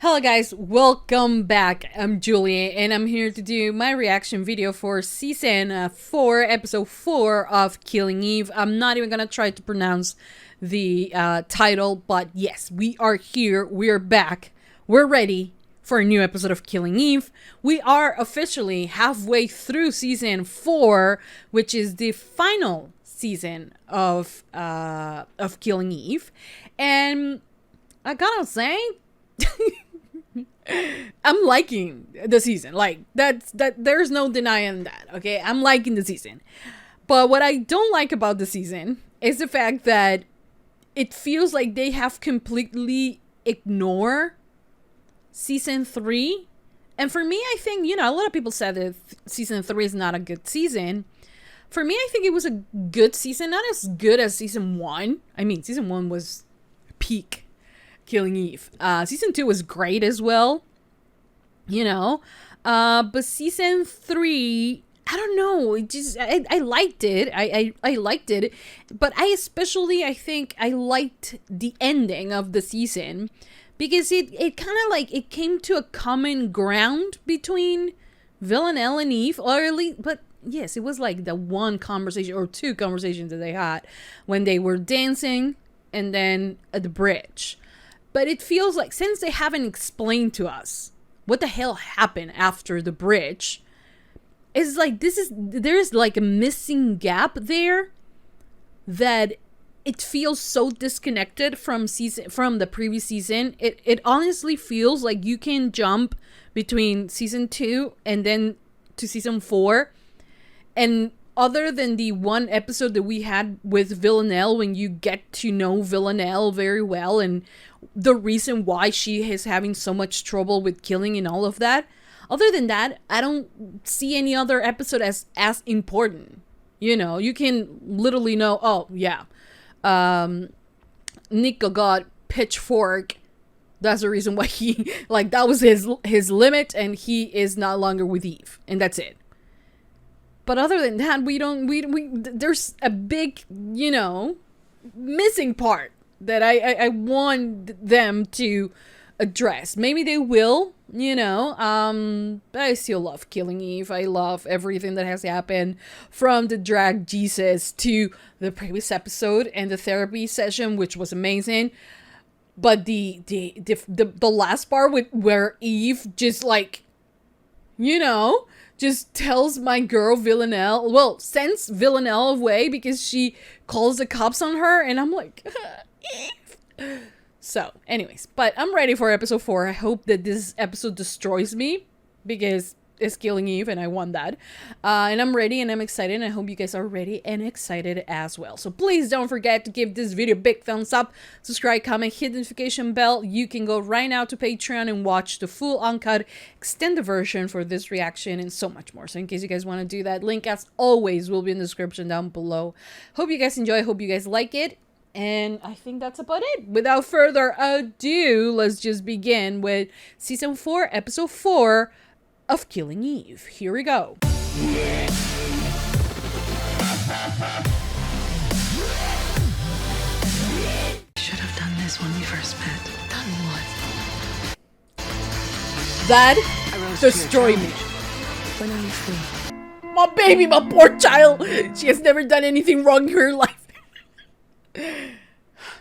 Hello guys, welcome back. I'm Julie and I'm here to do my reaction video for season 4, episode 4 of Killing Eve. I'm not even gonna try to pronounce the title, but yes, we are here, we're back, we're ready for a new episode of Killing Eve. We are officially halfway through season 4, which is the final season of Killing Eve, and I gotta say, I'm liking the season. Like that there's no denying that. Okay, I'm liking the season. But what I don't like about the season is the fact that it feels like they have completely ignored season 3. And for me, I think, you know, a lot of people said that season 3 is not a good season. For me, I think it was a good season, not as good as season 1. I mean, season 1 was peak Killing Eve. Season 2 was great as well, you know, but season 3, I don't know, it just, I liked it. I liked it, but I think I liked the ending of the season because it kind of like, it came to a common ground between Villanelle and Eve, or at least, but yes, it was like the one conversation or two conversations that they had when they were dancing and then at the bridge. But it feels like, since they haven't explained to us what the hell happened after the bridge, it's like there's like a missing gap there that it feels so disconnected from the previous season. It honestly feels like you can jump between season 2 and then to season 4, and other than the one episode that we had with Villanelle, when you get to know Villanelle very well and the reason why she is having so much trouble with killing and all of that, other than that, I don't see any other episode as important. You know, you can literally know, oh yeah, Nico got pitchfork. That's the reason why he, like, that was his limit, and he is no longer with Eve, and that's it. But other than that, there's a big, you know, missing part that I want them to address. Maybe they will, you know, but I still love Killing Eve. I love everything that has happened, from the drag Jesus to the previous episode and the therapy session, which was amazing. But the last part where Eve just, like, you know, just tells my girl Villanelle, well, sends Villanelle away because she calls the cops on her, and I'm like, Eve. So, anyways, but I'm ready for episode 4. I hope that this episode destroys me, because it's Killing Eve and I want that. And I'm ready and I'm excited, and I hope you guys are ready and excited as well. So please don't forget to give this video a big thumbs up, subscribe, comment, hit the notification bell. You can go right now to Patreon and watch the full uncut extended version for this reaction and so much more. So in case you guys want to do that, link as always will be in the description down below. Hope you guys enjoy, hope you guys like it. And I think that's about it. Without further ado, let's just begin with season 4, episode 4 of Killing Eve. Here we go. Should have done this when we first met. Done what? That destroyed me. When are you free? My baby, my poor child. She has never done anything wrong in her life.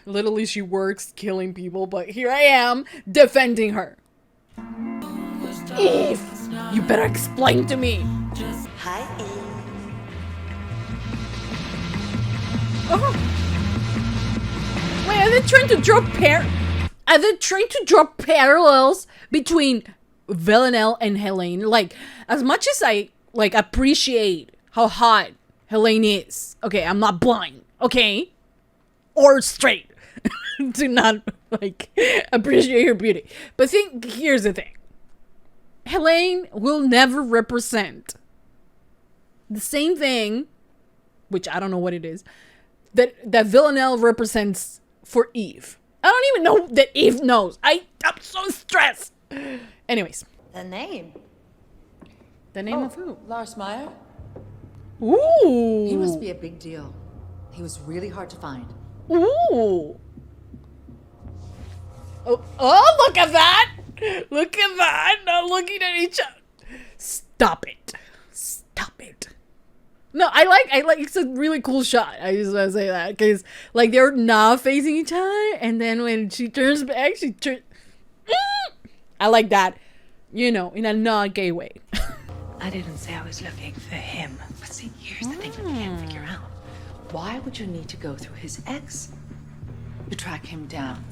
Literally, she works killing people, but here I am defending her. Eve, you better explain to me. Hi, Eve. Oh. Wait, are they trying to draw parallels between Villanelle and Helene? Like, as much as I like appreciate how hot Helene is, okay, I'm not blind, okay, or straight to not like appreciate her beauty. But here's the thing. Helene will never represent the same thing, which I don't know what it is, that Villanelle represents for Eve. I don't even know that Eve knows. I'm so stressed. Anyways. The name. The name of who? Lars Meyer? Ooh. He must be a big deal. He was really hard to find. Ooh. Oh, look at that! Look at that. Not looking at each other. Stop it. Stop it. No, I like it's a really cool shot. I just want to say that because like they're not facing each other, and then when she turns back, she turns. I like that, you know, in a not gay way. I didn't say I was looking for him. But see, here's the thing that I can't figure out. Why would you need to go through his ex to track him down?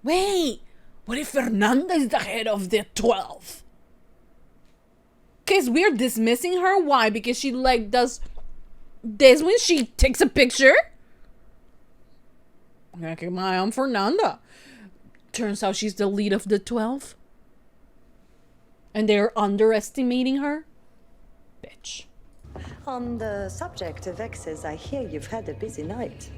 Wait, what if Fernanda is the head of the 12? Because we're dismissing her. Why? Because she like does this when she takes a picture. I'm gonna keep my eye on Fernanda. Turns out she's the lead of the 12. And they're underestimating her. Bitch. On the subject of exes, I hear you've had a busy night.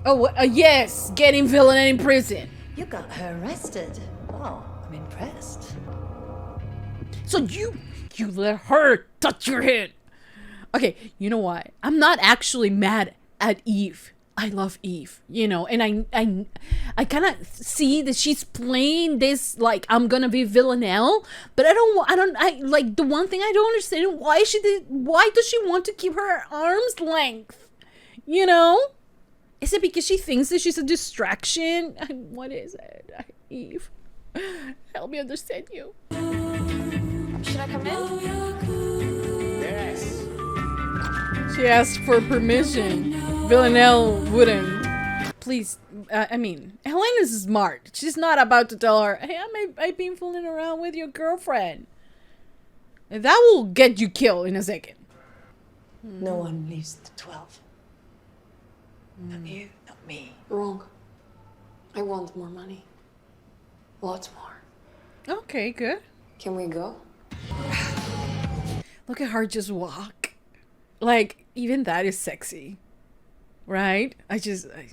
Oh, yes, getting Villanelle in prison. You got her arrested. Wow, I'm impressed. So you let her touch your head. Okay, you know what? I'm not actually mad at Eve. I love Eve, you know, and I kind of see that she's playing this like I'm gonna be Villanelle, but I like the one thing I don't understand why does she want to keep her arm's length, you know? Is it because she thinks that she's a distraction? What is it, Eve? Help me understand you. Should I come in? Yes. She asked for permission. Villanelle wouldn't. Please, I mean, Helena's smart. She's not about to tell her, hey, I've been fooling around with your girlfriend. That will get you killed in a second. No one leaves the 12. Not you, not me. Wrong. I want more money. Lots more. Okay, good. Can we go? Look at her just walk. Like, even that is sexy. Right? I just want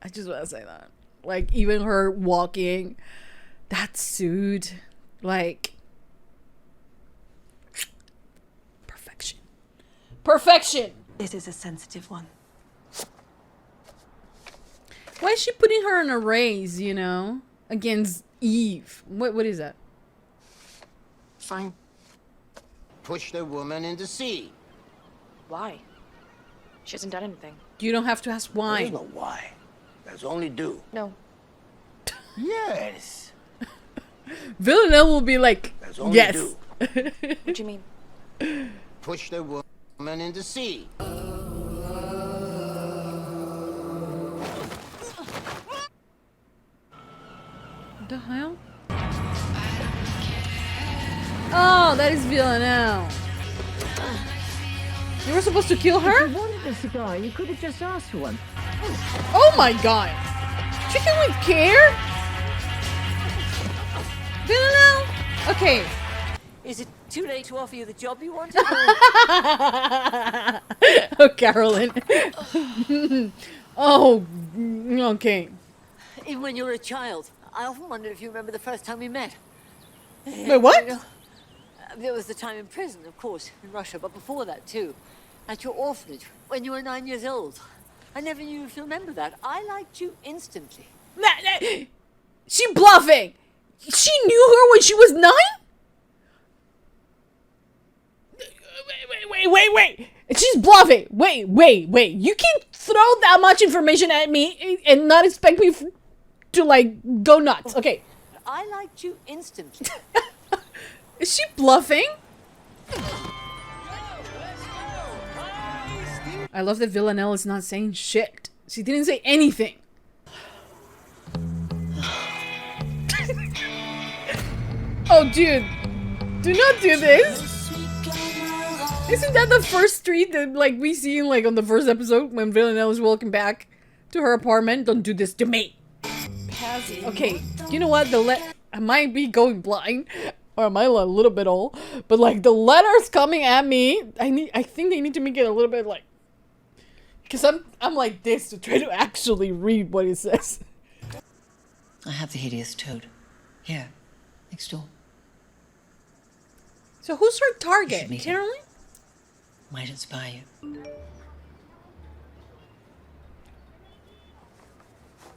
to say that. Like, even her walking, that suit, like, perfection. Perfection! This is a sensitive one. Why is she putting her in a race, you know? Against Eve. What is that? Fine. Push the woman in the sea. Why? She hasn't done anything. You don't have to ask why. There's no why. There's only do. No. Yes. Villanelle will be like, There's only yes. do. What do you mean? Push the woman in the sea. What the hell? Oh, that is Villanelle. You were supposed to kill her? If you wanted a cigar, you could have just asked for one. Oh my god. Chicken with care? Villanelle? Okay. Is it too late to offer you the job you wanted? Oh, Carolyn. Oh, okay. Even when you were a child, I often wondered if you remember the first time we met. Wait, what? You know, there was the time in prison, of course, in Russia, but before that too. At your orphanage, when you were 9 years old. I never knew if you remember that. I liked you instantly. She bluffing. She knew her when she was 9? Wait. She's bluffing. Wait. You can't throw that much information at me and not expect me to, like, go nuts. Okay. I liked you instantly. Is she bluffing? I love that Villanelle is not saying shit. She didn't say anything. Oh, dude. Do not do this. Isn't that the first street that, like, we see in, like, on the first episode when Villanelle is walking back to her apartment? Don't do this to me. Okay, you know what? I might be going blind. Or am I a little bit old? But, like, the letters coming at me, I think they need to make it a little bit, like... Because I'm like this to try to actually read what it says. I have the hideous toad. Here, next door. So who's her target? meet him. Caroline? Might inspire you.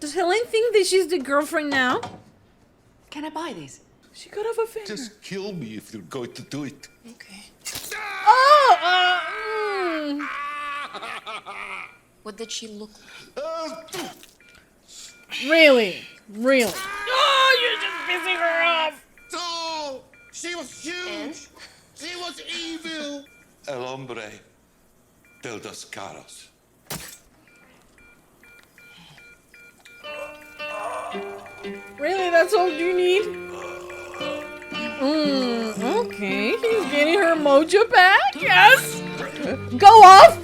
Does Helen think that she's the girlfriend now? Can I buy these? She could have a finger. Just kill me if you're going to do it. Okay. Oh! What did she look like? Really? Really? Oh, you're just pissing her off! Oh, she was huge. She was evil. El hombre del dos caras. Really? That's all you need? Okay. She's getting her mojo back. Yes! Go off!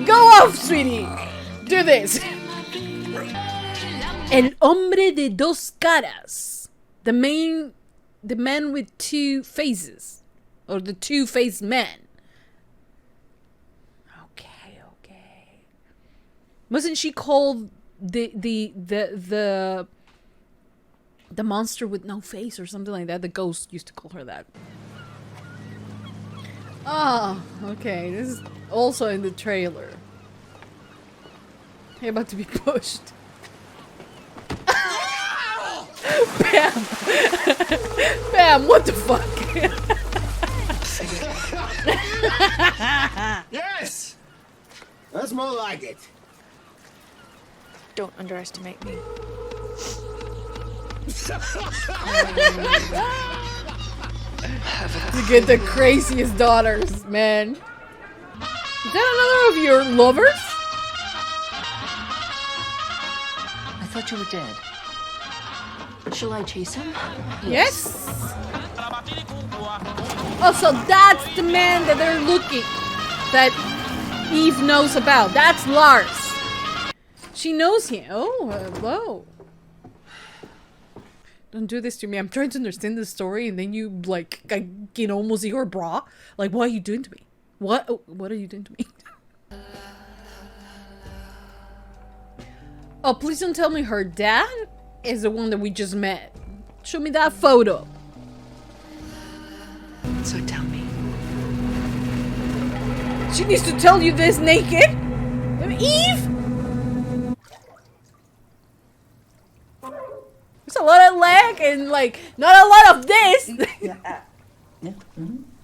Go off, sweetie! Do this! El hombre de dos caras. The man with two faces. Or the two-faced man. Okay. Wasn't she called the monster with no face or something like that? The ghost used to call her that. Oh, okay. This is also in the trailer. You're about to be pushed. Bam! Bam, what the fuck? Yes! That's more like it. Don't underestimate me. To get the craziest daughters, man. Is that another of your lovers? I thought you were dead. Shall I chase him? Yes. Oh, so that's the man that they're looking, that Eve knows about. That's Lars. She knows him. Oh, hello. Don't do this to me. I'm trying to understand the story, and then you like I can almost see her bra. Like, what are you doing to me? What are you doing to me? Oh, please don't tell me her dad is the one that we just met. Show me that photo. So tell me. She needs to tell you this naked? Eve? There's a lot of leg and like not a lot of this.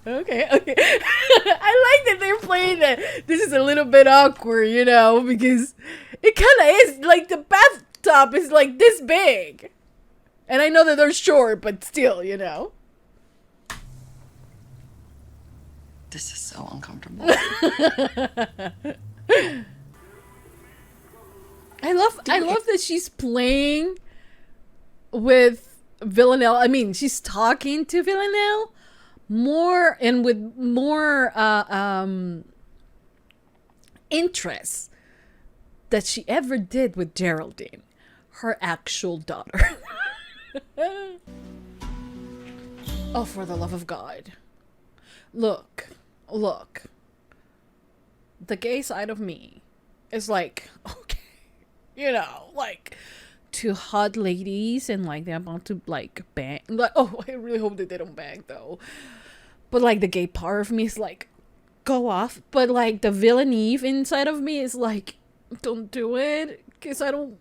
Okay. I like that they're playing that. This is a little bit awkward, you know, because it kind of is. Like the bathtub is like this big. And I know that they're short, but still, you know. This is so uncomfortable. I love that she's playing with Villanelle. I mean, she's talking to Villanelle more and with more interest that she ever did with Geraldine, her actual daughter. Oh, for the love of God. Look. The gay side of me is like, okay, you know, like two hot ladies and like they're about to like bang. Like, oh, I really hope that they don't bang though. But like the gay part of me is like, go off. But like the villain Eve inside of me is like, don't do it, because I don't.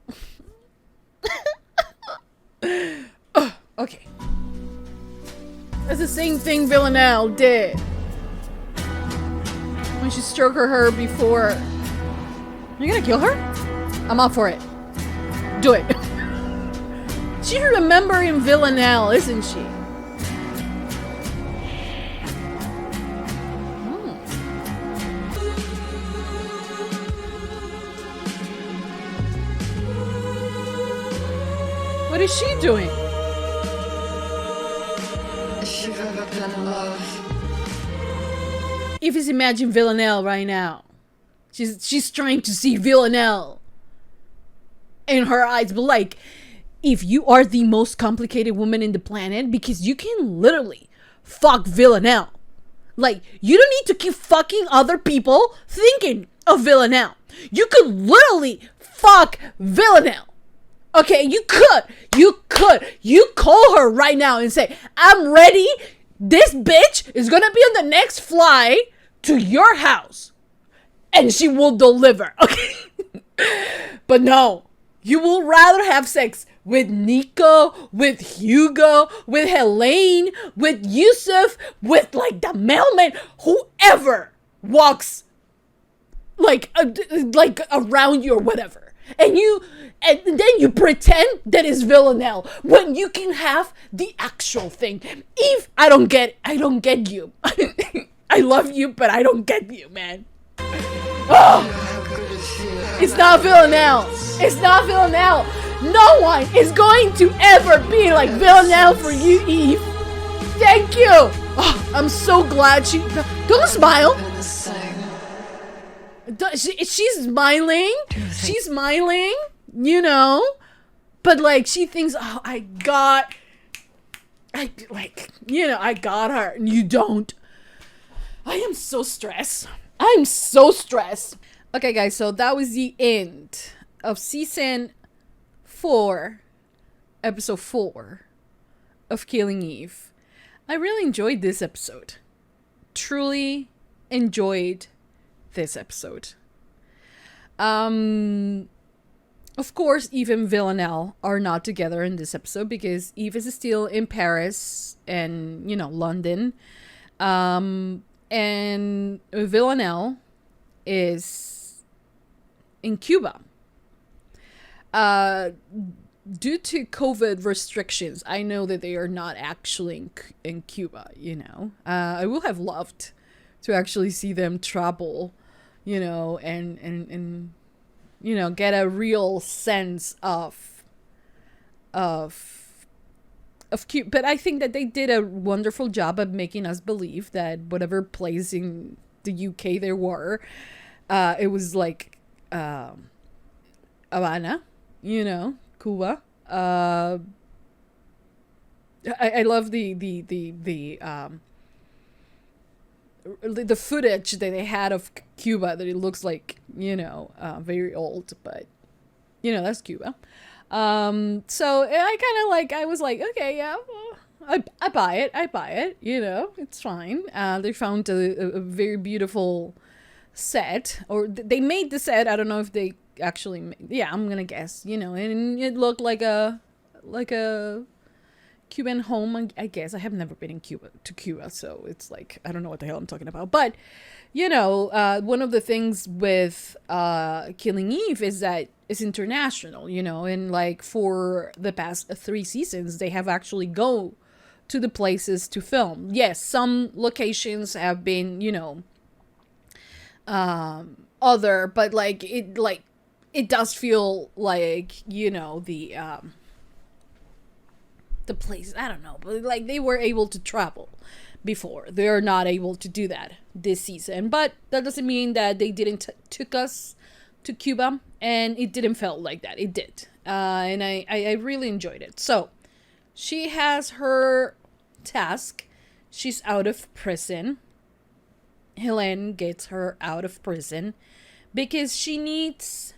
Okay. That's the same thing Villanelle did when she stroked her before. You're gonna kill her? I'm up for it. Do it. She's remembering Villanelle, isn't she? What is she doing? If it's imagine Villanelle right now. She's trying to see Villanelle in her eyes, but like, if you are the most complicated woman in the planet, because you can literally fuck Villanelle. Like, you don't need to keep fucking other people thinking of Villanelle. You could literally fuck Villanelle. Okay, you could. You call her right now and say, I'm ready. This bitch is gonna be on the next flight to your house. And she will deliver. Okay. But no. You will rather have sex with Nico, with Hugo, with Helene, with Yusuf, with like the mailman, whoever walks like around you or whatever. And then you pretend that it's Villanelle when you can have the actual thing. Eve, I don't get you. I love you, but I don't get you, man. Oh. It's not Villanelle. It's not Villanelle. No one is going to ever be like Villanelle for you, Eve. Thank you. Oh, I'm so glad she... Don't smile. She's smiling. She's smiling, you know. But like, she thinks, oh, I got her. And you don't. I am so stressed. I'm so stressed. Okay, guys, so that was the end of season 4, episode 4 of Killing Eve. I really enjoyed this episode. Truly enjoyed this episode. Of course, Eve and Villanelle are not together in this episode because Eve is still in Paris and, you know, London. And Villanelle is in Cuba. Due to COVID restrictions, I know that they are not actually in Cuba, you know. I would have loved to actually see them travel, you know, and you know, get a real sense of Cuba. But I think that they did a wonderful job of making us believe that whatever place in the UK there were, it was like Havana, you know, Cuba. I love the footage that they had of Cuba, that it looks like, you know, very old, but you know, that's Cuba. So I kind of like, I was like, okay, yeah, I buy it, you know, it's fine. They found a very beautiful set, or they made the set. I don't know if they actually yeah, I'm gonna guess, you know, and it looked like a Cuban home, I guess. I have never been to Cuba, so it's like, I don't know what the hell I'm talking about. But, you know, one of the things with Killing Eve is that it's international, you know, and like for the past 3 seasons, they have actually go to the places to film. Yes, some locations have been, you know, other, but like it does feel like, you know, the place, I don't know, but like they were able to travel before. They're not able to do that this season, but that doesn't mean that they didn't took us to Cuba, and it didn't feel like that. It did, and I really enjoyed it. So she has her task. She's out of prison. Helene gets her out of prison because she needs,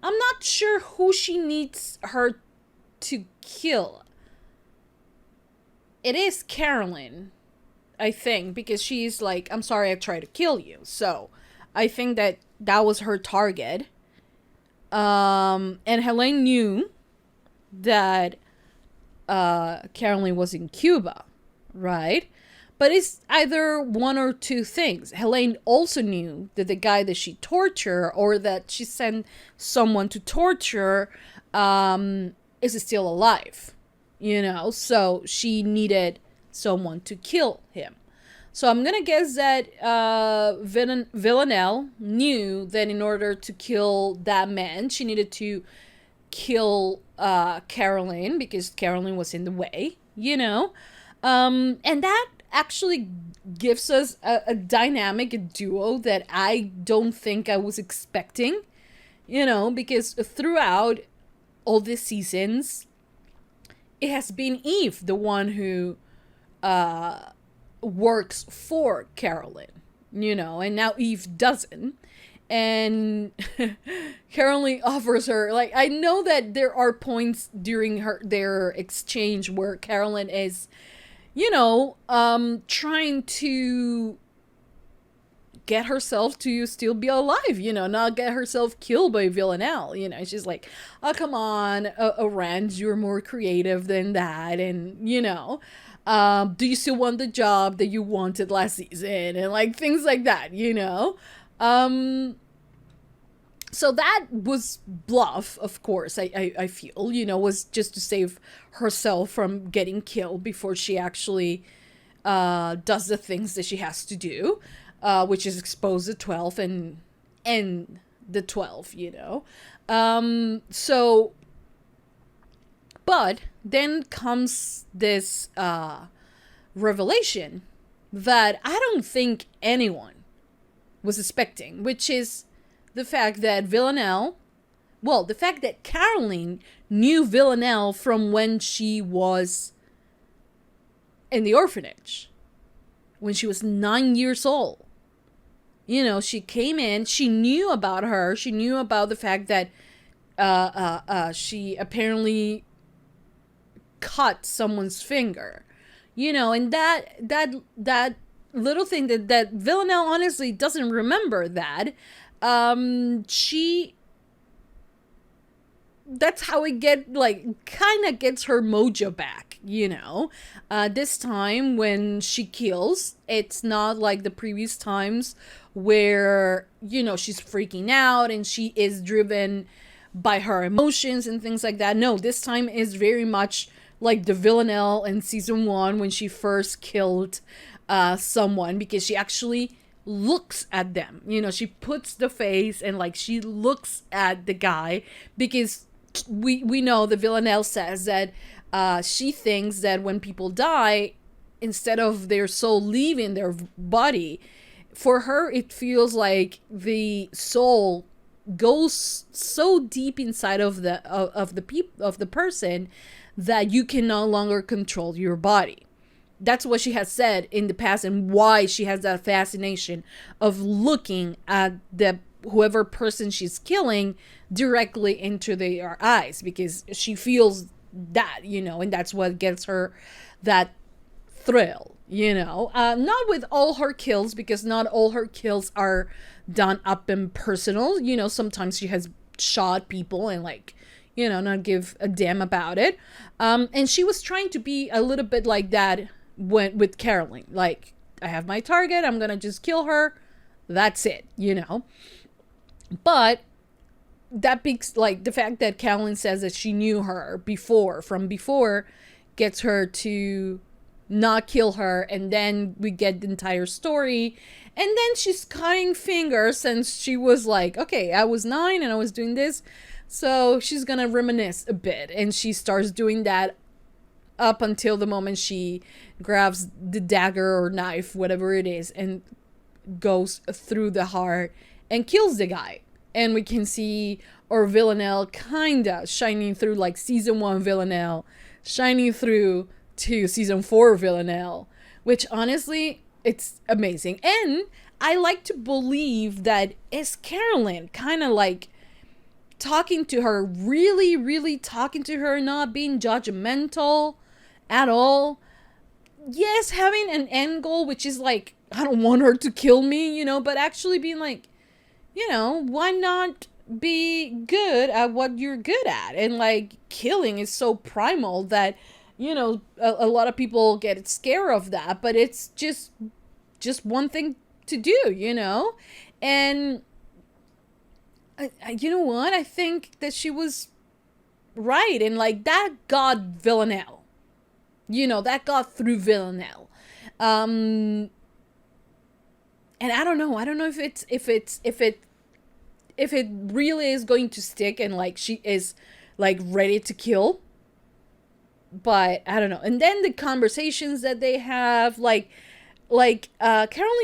I'm not sure who she needs her to kill. It is Carolyn, I think, because she's like, I'm sorry, I tried to kill you. So I think that was her target. And Helene knew that Carolyn was in Cuba, right? But it's either one or two things. Helene also knew that the guy that she tortured, or that she sent someone to torture, is still alive, you know? So she needed someone to kill him. So I'm gonna guess that Villanelle knew that in order to kill that man, she needed to kill Carolyn, because Carolyn was in the way, you know? And that actually gives us a dynamic duo that I don't think I was expecting, you know, because throughout all these seasons, it has been Eve, the one who works for Carolyn, you know, and now Eve doesn't. And Carolyn offers her, like, I know that there are points during their exchange where Carolyn is, you know, trying to get herself to still be alive, not get herself killed by Villanelle. She's like, oh, come on, Rand, you're more creative than that. And, do you still want the job that you wanted last season? And like things like that, So that was bluff, of course, I feel, was just to save herself from getting killed before she actually does the things that she has to do, which is expose the 12 and end the 12, but then comes this revelation that I don't think anyone was expecting, which is the fact that the fact that Caroline knew Villanelle from when she was in the orphanage, when she was 9 years old. She came in, she knew about her, she knew about the fact that she apparently cut someone's finger, and that little thing that Villanelle honestly doesn't remember that. That's how it kind of gets her mojo back, this time when she kills, it's not like the previous times where, she's freaking out and she is driven by her emotions and things like that. No, this time is very much like the Villanelle in season 1 when she first killed someone, because she actually looks at them, she puts the face and like she looks at the guy, because we know the Villanelle says that she thinks that when people die, instead of their soul leaving their body, for her it feels like the soul goes so deep inside of the person that you can no longer control your body. That's what she has said in the past, and why she has that fascination of looking at whoever person she's killing directly into their eyes, because she feels that, and that's what gets her that thrill, not with all her kills, because not all her kills are done up and personal. Sometimes she has shot people and not give a damn about it. And she was trying to be a little bit like that with Caroline, like, I have my target, I'm gonna just kill her, that's it, but that begs, the fact that Caroline says that she knew her from before gets her to not kill her, and then we get the entire story, and then she's cutting fingers since she was like, okay, I was 9 and I was doing this, so she's gonna reminisce a bit, and she starts doing that up until the moment she grabs the dagger or knife, whatever it is, and goes through the heart and kills the guy. And we can see our Villanelle kinda shining through, like season 1 Villanelle shining through to season 4 Villanelle, which honestly, it's amazing. And I like to believe that it's Caroline kind of like talking to her, really, really talking to her, not being judgmental at all. Yes, having an end goal, which is like, I don't want her to kill me, but actually being like, why not be good at what you're good at? And like, killing is so primal that, a lot of people get scared of that, but it's just one thing to do, and you know what? I think that she was right, and like, that got Villanelle. That got through Villanelle. And I don't know if it really is going to stick, and like she is like ready to kill. But I don't know. And then the conversations that they have, Caroline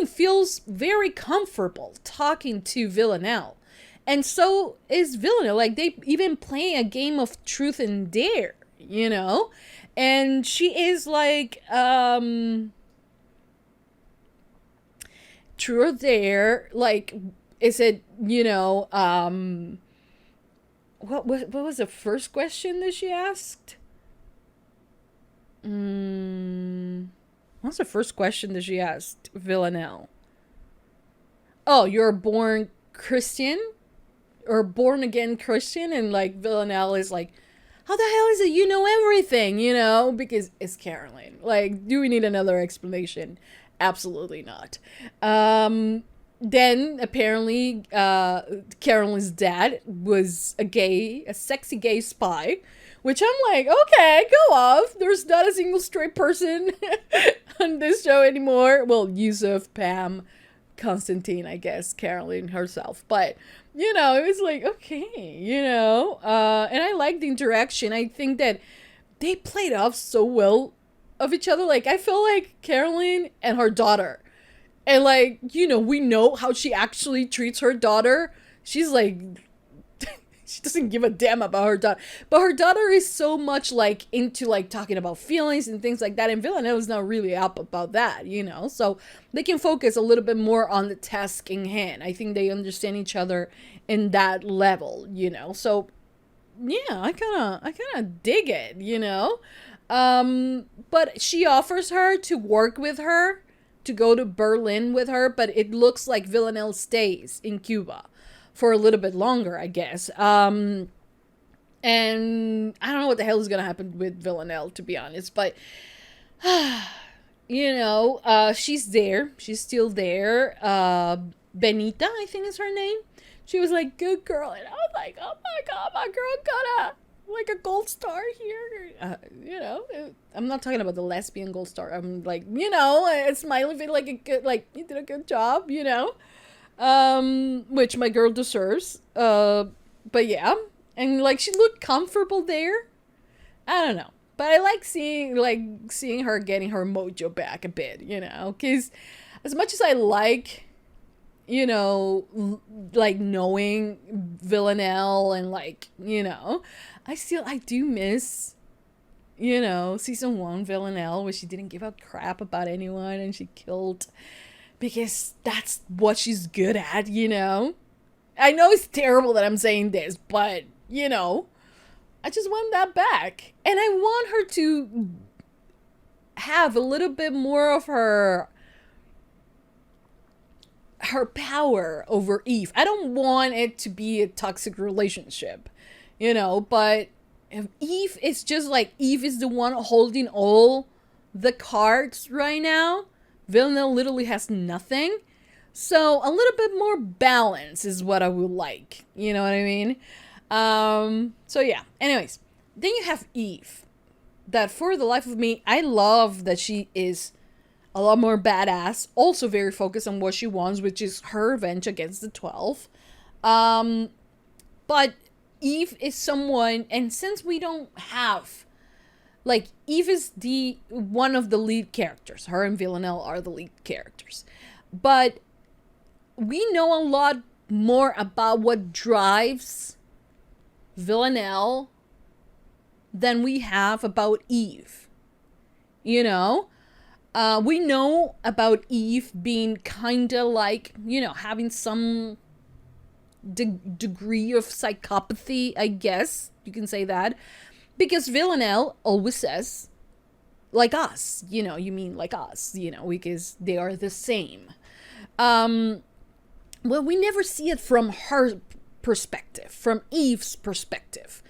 feels very comfortable talking to Villanelle. And so is Villanelle. Like, they even play a game of truth and dare, And she is like, true or dare, like, is it, what was the first question that she asked? What's the first question that she asked Villanelle? oh, you're a born Christian or born again Christian, and like Villanelle is like, how the hell is it you know everything, you know? Because it's Caroline. Like, do we need another explanation? Absolutely not. Then apparently Caroline's dad was a sexy gay spy, which I'm like, okay, go off. There's not a single straight person on this show anymore. Well, Yusuf, Pam, Constantine, I guess, Caroline herself. But, you know, it was like, okay, you know. And I like the interaction. I think that they played off so well of each other. Like, I feel like Caroline and her daughter. And, like, you know, we know how she actually treats her daughter. She's like, she doesn't give a damn about her daughter. But her daughter is so much, like, into, like, talking about feelings and things like that. And Villanelle is not really up about that, you know. So they can focus a little bit more on the task in hand. I think they understand each other in that level, you know. So, yeah, I kind of dig it, you know. But she offers her to work with her, to go to Berlin with her, but it looks like Villanelle stays in Cuba for a little bit longer, I guess. And I don't know what the hell is going to happen with Villanelle, to be honest, but, you know, she's there. She's still there. Benita, I think is her name. She was like, good girl. And I was like, oh my God, my girl got like a gold star here. You know, I'm not talking about the lesbian gold star. I'm like, you know, a smiley face, like a good, like, you did a good job, you know, which my girl deserves. But yeah, and like she looked comfortable there. I don't know, but I like seeing her getting her mojo back a bit, you know, because as much as I like, you know, like knowing Villanelle and like, you know, I do miss, you know, season 1 Villanelle, where she didn't give a crap about anyone and she killed, because that's what she's good at, you know. I know it's terrible that I'm saying this, but, you know, I just want that back. And I want her to have a little bit more of her power over Eve. I don't want it to be a toxic relationship, you know, but if Eve is just like, Eve is the one holding all the cards right now. Villanelle literally has nothing. So a little bit more balance is what I would like. You know what I mean? So yeah. Anyways, then you have Eve. That for the life of me, I love that she is a lot more badass. Also very focused on what she wants, which is her revenge against the 12. But Eve is someone, and since we don't have, like, Eve is one of the lead characters. Her and Villanelle are the lead characters. But we know a lot more about what drives Villanelle than we have about Eve. You know? We know about Eve being kind of like, you know, having some degree of psychopathy, I guess you can say that, because Villanelle always says, like us, you know, you mean like us, you know, because they are the same. Well, we never see it from her perspective, from Eve's perspective,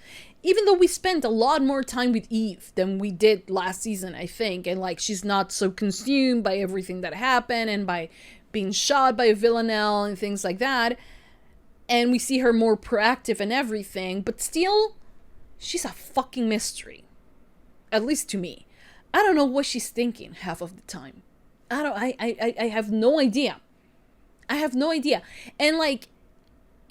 even though we spent a lot more time with Eve than we did last season, I think, and like she's not so consumed by everything that happened and by being shot by Villanelle and things like that. And we see her more proactive and everything, but still, she's a fucking mystery. At least to me. I don't know what she's thinking half of the time. I have no idea. I have no idea. And like,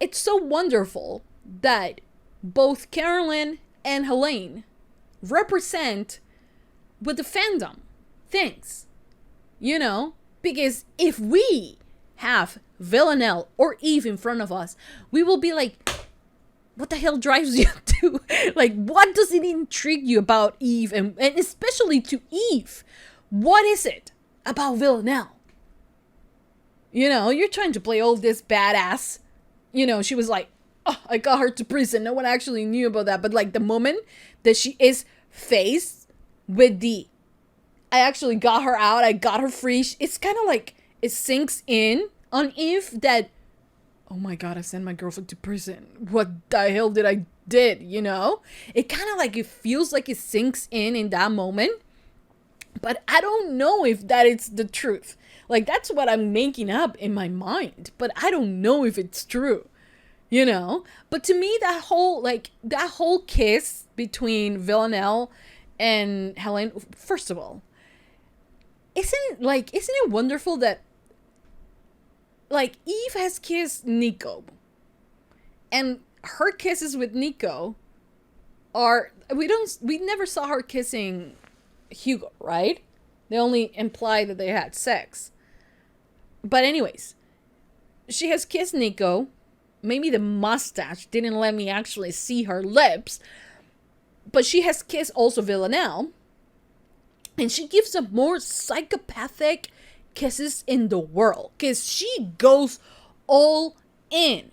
it's so wonderful that both Carolyn and Helene represent what the fandom thinks. You know? Because if we have Villanelle or Eve in front of us, we will be like, what the hell drives you to, like, what does it intrigue you about Eve, and especially to Eve? What is it about Villanelle? You know, you're trying to play all this badass. You know, she was like, oh, I got her to prison. No one actually knew about that. But like the moment that she is faced with I actually got her out, I got her free, it's kind of like, it sinks in on Eve that, oh my god, I sent my girlfriend to prison. What the hell did I did, you know? It kind of like, it feels like it sinks in that moment. But I don't know if that is the truth. Like, that's what I'm making up in my mind. But I don't know if it's true, you know? But to me, that whole kiss between Villanelle and Helene, first of all, isn't it wonderful that, like, Eve has kissed Nico, and her kisses with Nico are, we never saw her kissing Hugo, right? They only imply that they had sex. But anyways, she has kissed Nico. Maybe the mustache didn't let me actually see her lips, but she has kissed also Villanelle, and she gives the more psychopathic kisses in the world, because she goes all in,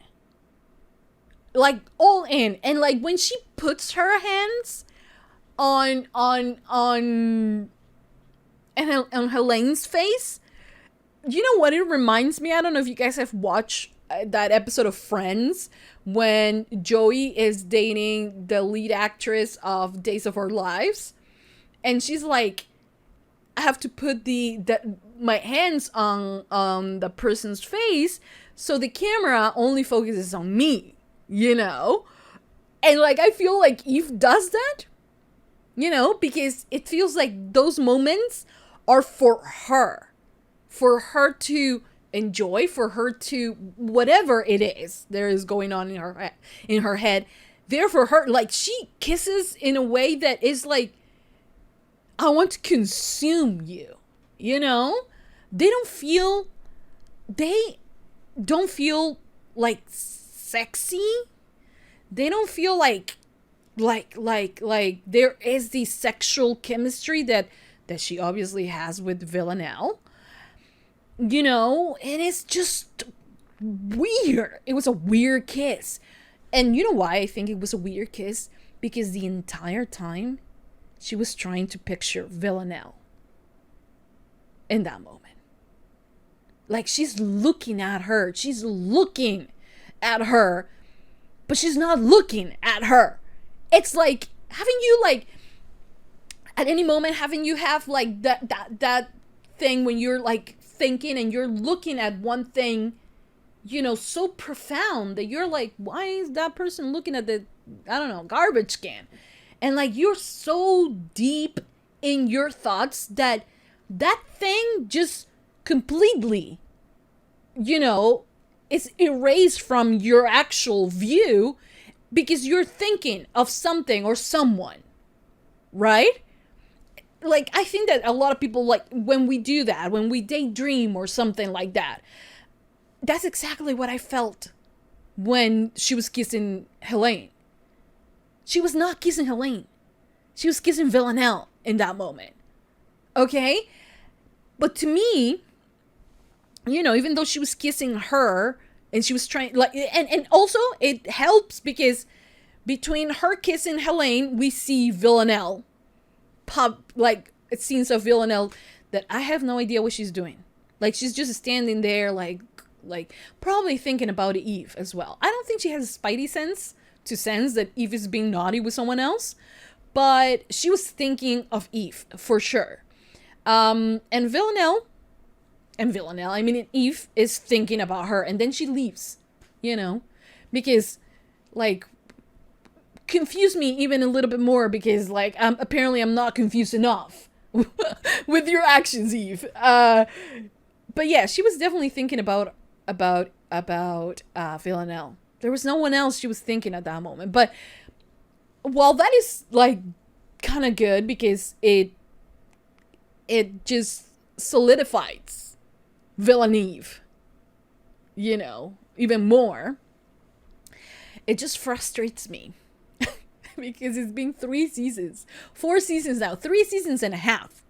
like all in. And like when she puts her hands on Helene's face, you know what it reminds me? I don't know if you guys have watched that episode of Friends when Joey is dating the lead actress of Days of Our Lives, and she's like, I have to put my hands on the person's face so the camera only focuses on me, you know? And like, I feel like Eve does that, you know, because it feels like those moments are for her to enjoy, for her to, whatever it is there is going on in her head, there for her. Like, she kisses in a way that is like, I want to consume you, you know? They don't feel like sexy. They don't feel like there is the sexual chemistry that she obviously has with Villanelle, you know? And it's just weird. It was a weird kiss. And you know why I think it was a weird kiss? Because the entire time she was trying to picture Villanelle in that moment. Like, she's looking at her. She's looking at her, but she's not looking at her. It's like having you, like, at any moment, having you have like that thing when you're like thinking and you're looking at one thing, you know, so profound that you're like, why is that person looking at the, I don't know, garbage can? And like, you're so deep in your thoughts that thing just completely, you know, is erased from your actual view because you're thinking of something or someone, right? Like, I think that a lot of people, like, when we do that, when we daydream or something like that, that's exactly what I felt when she was kissing Helene. She was not kissing Helene. She was kissing Villanelle in that moment. Okay? But to me, you know, even though she was kissing her and she was trying, like, and also it helps because between her kissing Helene, we see Villanelle pop, like, scenes of Villanelle that I have no idea what she's doing. Like, she's just standing there, like probably thinking about Eve as well. I don't think she has a spidey sense to sense that Eve is being naughty with someone else, but she was thinking of Eve for sure. And Villanelle, I mean, Eve is thinking about her, and then she leaves, you know, because, like, confuse me even a little bit more because, like, apparently I'm not confused enough with your actions, Eve. But yeah, she was definitely thinking about Villanelle. There was no one else she was thinking at that moment. But while that is, like, kind of good because it just solidifies Villaneve, you know, even more, it just frustrates me because it's been 4 seasons now, 3 seasons and a half,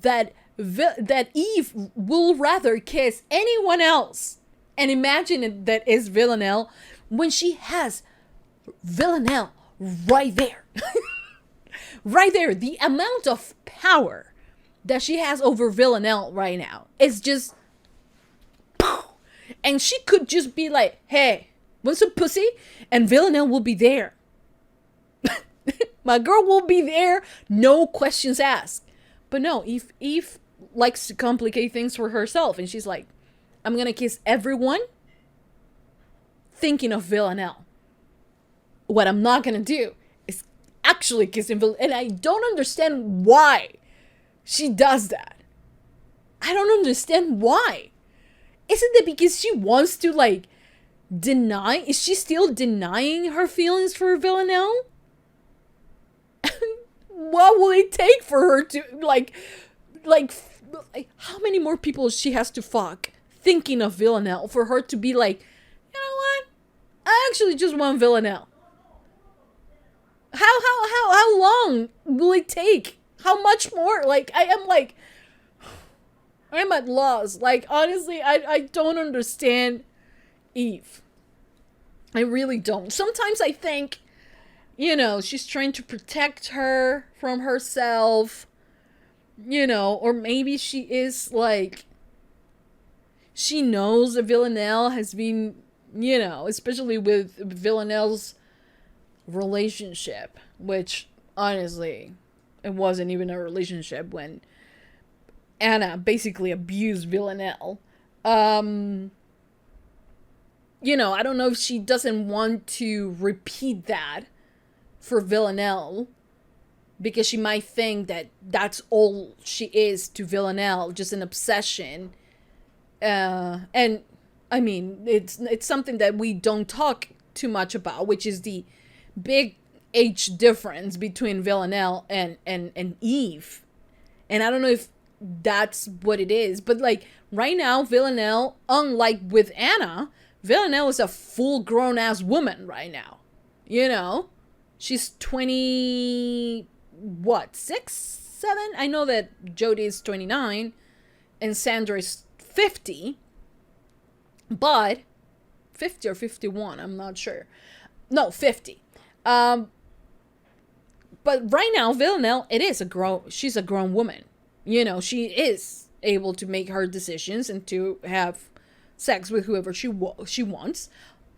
that Eve will rather kiss anyone else and imagine that is Villanelle when she has Villanelle right there. Right there. The amount of power that she has over Villanelle right now is just And she could just be like, hey, want some pussy? And Villanelle will be there. My girl will be there, no questions asked. But no, Eve likes to complicate things for herself. And she's like, I'm going to kiss everyone thinking of Villanelle. What I'm not going to do is actually kiss Villanelle. And I don't understand why she does that. I don't understand why. Isn't it because she wants to, like, deny? Is she still denying her feelings for Villanelle? What will it take for her to, like, how many more people she has to fuck thinking of Villanelle for her to be like, you know what? I actually just want Villanelle. How long will it take? How much more? Like, I'm at loss. Like, honestly, I don't understand Eve. I really don't. Sometimes I think, you know, she's trying to protect her from herself, you know, or maybe she is like, she knows that Villanelle has been, you know, especially with Villanelle's relationship, which honestly, it wasn't even a relationship when Anna basically abused Villanelle. You know, I don't know if she doesn't want to repeat that for Villanelle, because she might think that that's all she is to Villanelle, just an obsession. And I mean, it's something that we don't talk too much about, which is the big age difference between Villanelle and Eve. And I don't know if that's what it is, but like right now, Villanelle, unlike with Anna, Villanelle is a full grown ass woman right now. You know? She's 6, 7? I know that Jodie is 29 and Sandra is 50. But 50 or 51, I'm not sure. No, 50. But right now, Villanelle, she's a grown woman. You know, she is able to make her decisions and to have sex with whoever she wants.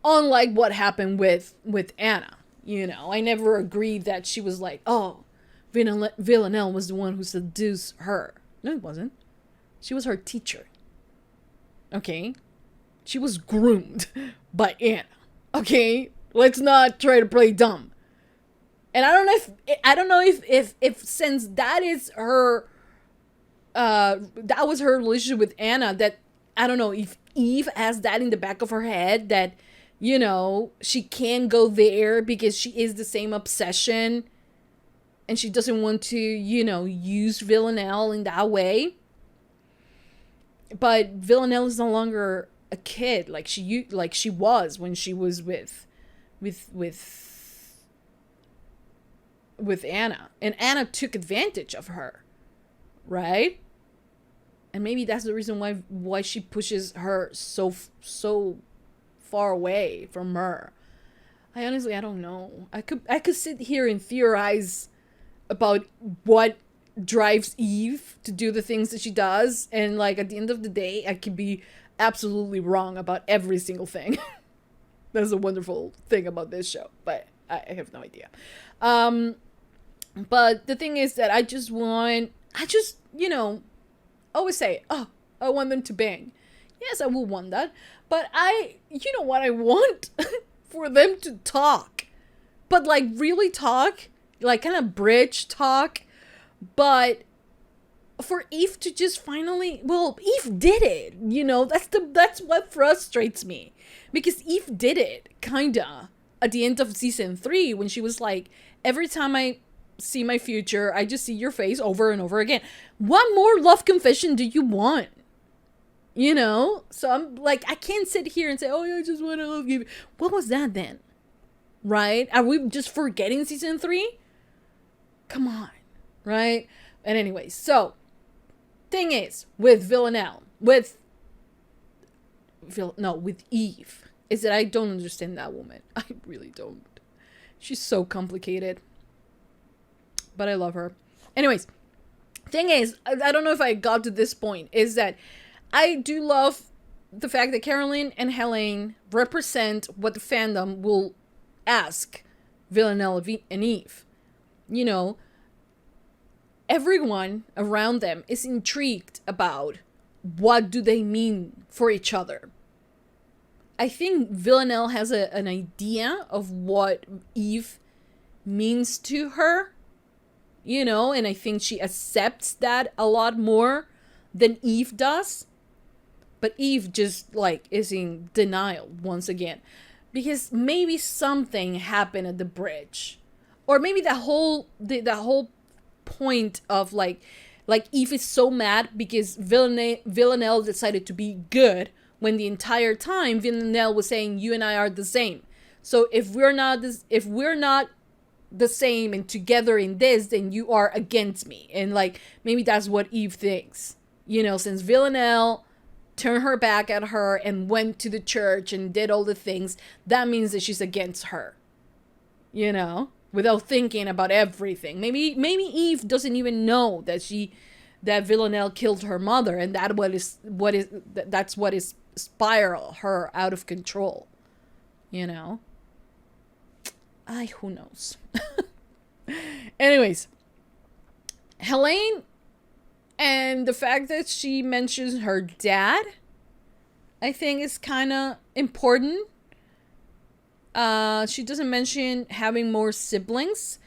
Unlike what happened with Anna. You know, I never agreed that she was like, oh, Villanelle was the one who seduced her. No, it wasn't. She was her teacher. Okay? She was groomed by Anna. Okay? Let's not try to play dumb. And I don't know if since that is her, that was her relationship with Anna, that I don't know if Eve has that in the back of her head that, you know, she can go there because she is the same obsession and she doesn't want to, you know, use Villanelle in that way. But Villanelle is no longer a kid like she was when she was with Anna, and Anna took advantage of her, right? And maybe that's the reason why she pushes her so far away from her. I don't know. I could sit here and theorize about what drives Eve to do the things that she does, and like at the end of the day, I could be absolutely wrong about every single thing. That's a wonderful thing about this show, but I have no idea. But the thing is that I just, you know, always say, oh, I want them to bang. Yes, I will want that. But you know what I want? For them to talk. But like really talk. Like kind of bridge talk. But for Eve to just finally, well, Eve did it. You know, that's what frustrates me. Because Eve did it, kinda, at the end of season 3, when she was like, every time I see my future, I just see your face over and over again. What more love confession do you want? You know? So I'm like, I can't sit here and say, oh, I just want to love you. What was that then? Right? Are we just forgetting season 3? Come on. Right? And anyway, so, thing is, with Villanelle, with Eve, is that I don't understand that woman. I really don't. She's so complicated. But I love her. Anyways, thing is, I don't know if I got to this point, is that I do love the fact that Caroline and Helene represent what the fandom will ask Villanelle and Eve. You know, everyone around them is intrigued about what do they mean for each other. I think Villanelle has an idea of what Eve means to her, you know, and I think she accepts that a lot more than Eve does. But Eve just, like, is in denial once again. Because maybe something happened at the bridge. Or maybe the whole point of, like Eve is so mad because Villanelle decided to be good, when the entire time Villanelle was saying, you and I are the same. So if we're not the same and together in this, then you are against me. And, like, maybe that's what Eve thinks. You know, since Villanelle turned her back at her and went to the church and did all the things, that means that she's against her. You know, without thinking about everything. Maybe Eve doesn't even know that Villanelle killed her mother, and that's what is spiral her out of control. You know? Who knows? Anyways, Helene, and the fact that she mentions her dad, I think is kind of important. She doesn't mention having more siblings,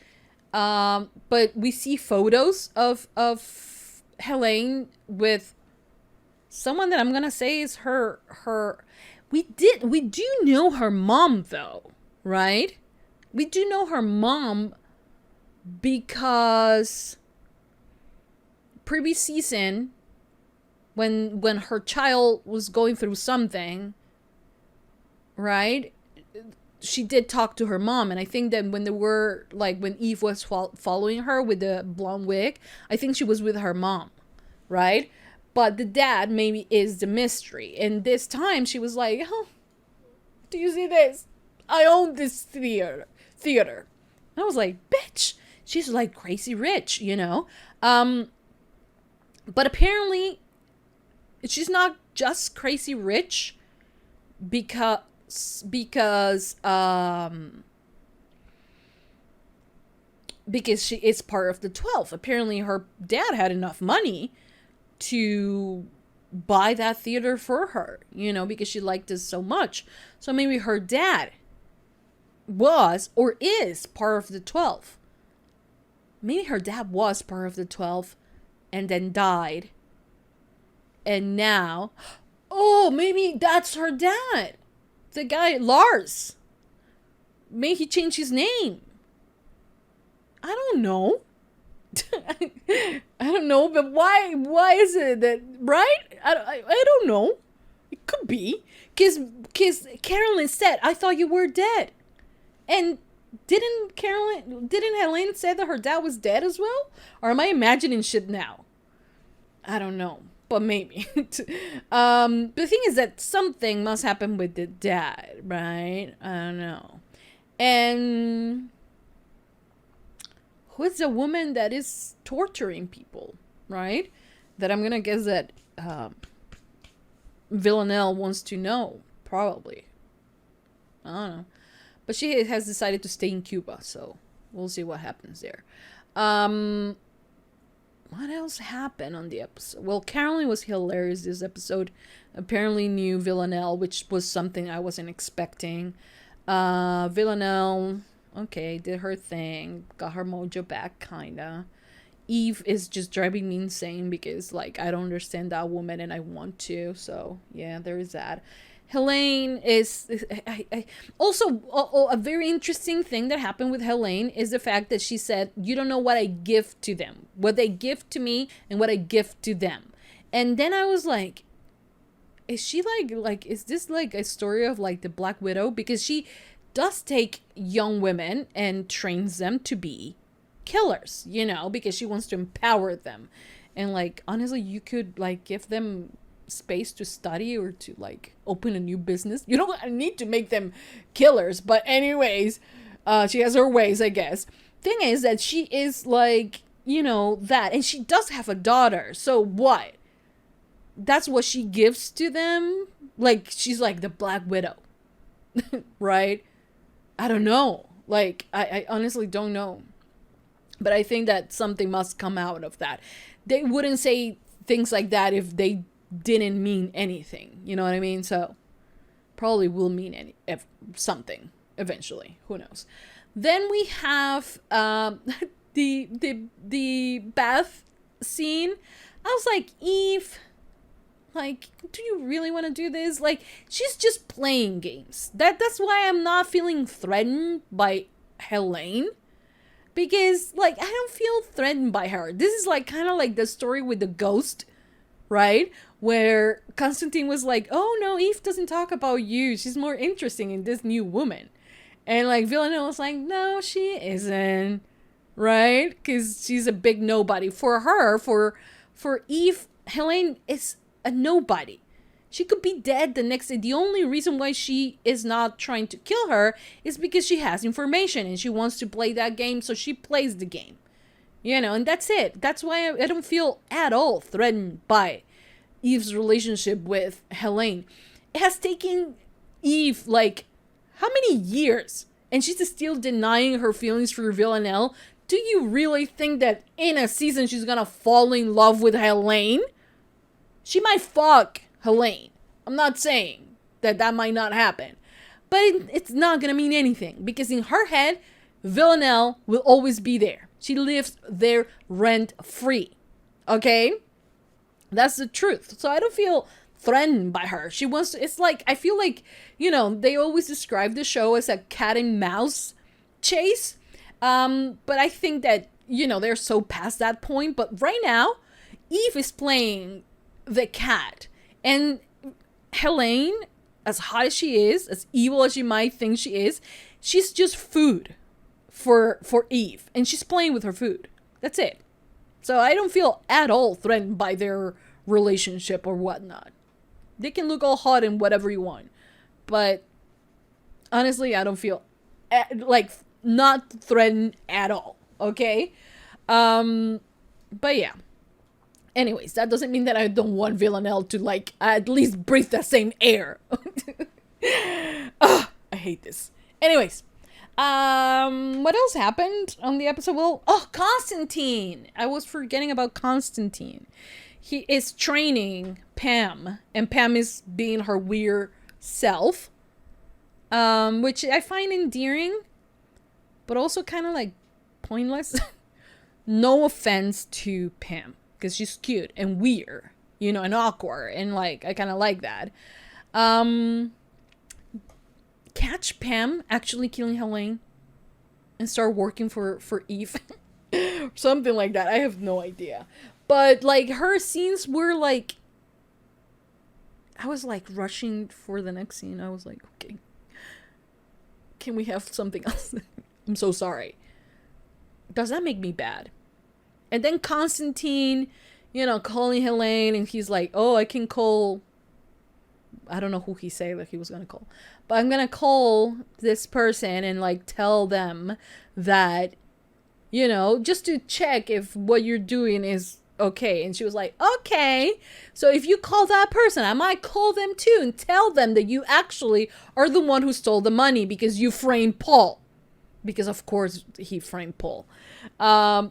but we see photos of Helene with someone that I'm gonna say is her. We do know her mom though, right? We do know her mom because previous season, when her child was going through something, right, she did talk to her mom. And I think that when Eve was following her with the blonde wig, I think she was with her mom, right? But the dad maybe is the mystery. And this time she was like, oh, do you see this? I own this theater. And I was like, bitch, she's like crazy rich, you know? But apparently she's not just crazy rich because she is part of the 12. Apparently her dad had enough money to buy that theater for her, you know, because she liked it so much. So maybe her dad was or is part of the 12. Maybe her dad was part of the 12 and then died. And now, oh, maybe that's her dad. The guy, Lars. Maybe he changed his name. I don't know. I don't know, but why is it that, right? I don't know. It could be. Because Carolyn said, I thought you were dead. And didn't Helene say that her dad was dead as well? Or am I imagining shit now? I don't know. But maybe. The thing is that something must happen with the dad, right? I don't know. And who is the woman that is torturing people, right? That I'm gonna guess that Villanelle wants to know, probably. I don't know. But she has decided to stay in Cuba, so we'll see what happens there. What else happened on the episode? Well, Caroline was hilarious this episode. Apparently knew Villanelle, which was something I wasn't expecting. Villanelle, okay, did her thing. Got her mojo back, kinda. Eve is just driving me insane because, like, I don't understand that woman and I want to. So, yeah, there is that. Helene is also a very interesting thing that happened with Helene is the fact that she said, you don't know what I give to them, what they give to me and what I give to them. And then I was like, is she like, is this like a story of like the Black Widow? Because she does take young women and trains them to be killers, you know, because she wants to empower them. And like, honestly, you could like give them space to study or to like open a new business. You don't need to make them killers, but anyways, she has her ways, I guess. Thing is that she is like, you know, that, and she does have a daughter, so what? That's what she gives to them? Like, she's like the Black Widow. Right? I don't know. Like, I honestly don't know. But I think that something must come out of that. They wouldn't say things like that if they didn't mean anything. You know what I mean? So, probably will mean something eventually. Who knows? Then we have the bath scene. I was like, Eve, like, do you really want to do this? Like, she's just playing games. That's why I'm not feeling threatened by Helene. Because, like, I don't feel threatened by her. This is, like, kind of like the story with the ghost, right? Where Constantine was like, oh, no, Eve doesn't talk about you. She's more interesting in this new woman. And, like, Villanelle was like, no, she isn't, right? Because she's a big nobody. For her, for Eve, Helene is a nobody. She could be dead the next day. The only reason why she is not trying to kill her is because she has information and she wants to play that game, so she plays the game. You know, and that's it. That's why I don't feel at all threatened by Eve's relationship with Helene. It has taken Eve, like, how many years? And she's still denying her feelings for Villanelle. Do you really think that in a season she's gonna fall in love with Helene? She might fuck Helene. I'm not saying that might not happen. But it's not gonna mean anything. Because in her head, Villanelle will always be there. She lives there rent-free. Okay? That's the truth. So I don't feel threatened by her. She wants to, it's like, I feel like, you know, they always describe the show as a cat and mouse chase. But I think that, you know, they're so past that point. But right now, Eve is playing the cat. And Helene, as hot as she is, as evil as she might think she is, she's just food for Eve. And she's playing with her food. That's it. So I don't feel at all threatened by their relationship or whatnot. They can look all hot and whatever you want. But honestly, I don't feel like not threatened at all. Okay? But yeah. Anyways, that doesn't mean that I don't want Villanelle to, like, at least breathe the same air. I hate this. Anyways, what else happened on the episode? Well, Constantine. I was forgetting about Constantine. He is training Pam, and Pam is being her weird self, which I find endearing, but also kind of, like, pointless. No offense to Pam. Because she's cute and weird, you know, and awkward. And, like, I kind of like that. Catch Pam actually killing Helene and start working for Eve. Something like that. I have no idea. But, like, her scenes were, like... I was, like, rushing for the next scene. I was like, okay. Can we have something else? I'm so sorry. Does that make me bad? And then Constantine, you know, calling Helene, and he's like, oh, I can call, I don't know who he said that he was going to call, but I'm going to call this person and, like, tell them that, you know, just to check if what you're doing is okay. And she was like, okay, so if you call that person, I might call them too and tell them that you actually are the one who stole the money because you framed Paul. Because, of course, he framed Paul.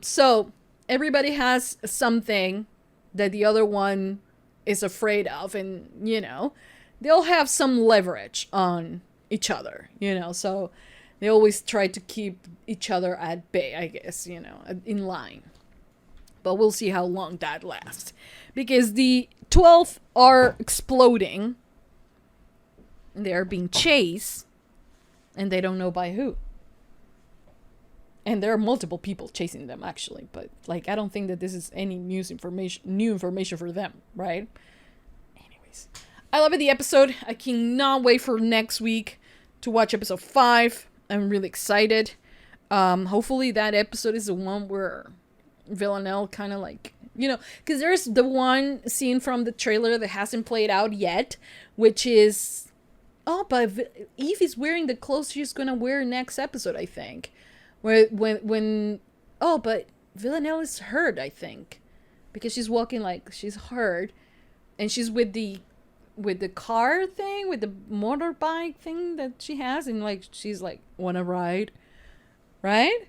So... everybody has something that the other one is afraid of, and, you know, they'll have some leverage on each other, you know, so they always try to keep each other at bay, I guess, you know, in line. But we'll see how long that lasts. Because the 12 are exploding, they are being chased, and they don't know by who. And there are multiple people chasing them, actually. But, like, I don't think that this is any new information for them, right? Anyways. I love the episode. I cannot wait for next week to watch episode 5. I'm really excited. Hopefully that episode is the one where Villanelle kind of, like... you know, because there's the one scene from the trailer that hasn't played out yet, which is... oh, but Eve is wearing the clothes she's going to wear next episode, I think. When oh, but Villanelle is hurt, I think, because she's walking like she's hurt, and she's with the the car thing, with the motorbike thing that she has, and like she's like, wanna ride, right?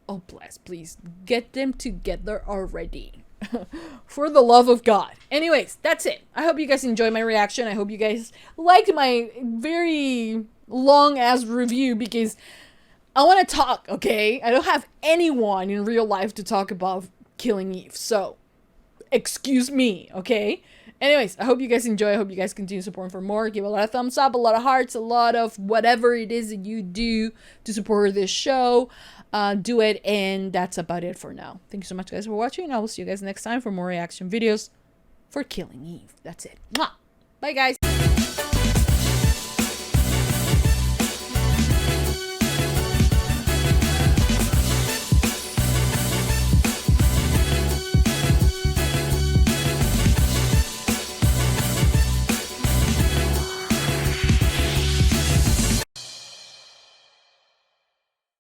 Oh bless, please get them together already. For the love of God. Anyways, that's it. I hope you guys enjoyed my reaction. I hope you guys liked my very long ass review, because I want to talk, okay? I don't have anyone in real life to talk about Killing Eve, so excuse me, okay? Anyways, I hope you guys enjoy. I hope you guys continue supporting for more. Give a lot of thumbs up, a lot of hearts, a lot of whatever it is that you do to support this show. Do it, and that's about it for now. Thank you so much, guys, for watching. I will see you guys next time for more reaction videos for Killing Eve. That's it. Mwah! Bye, guys.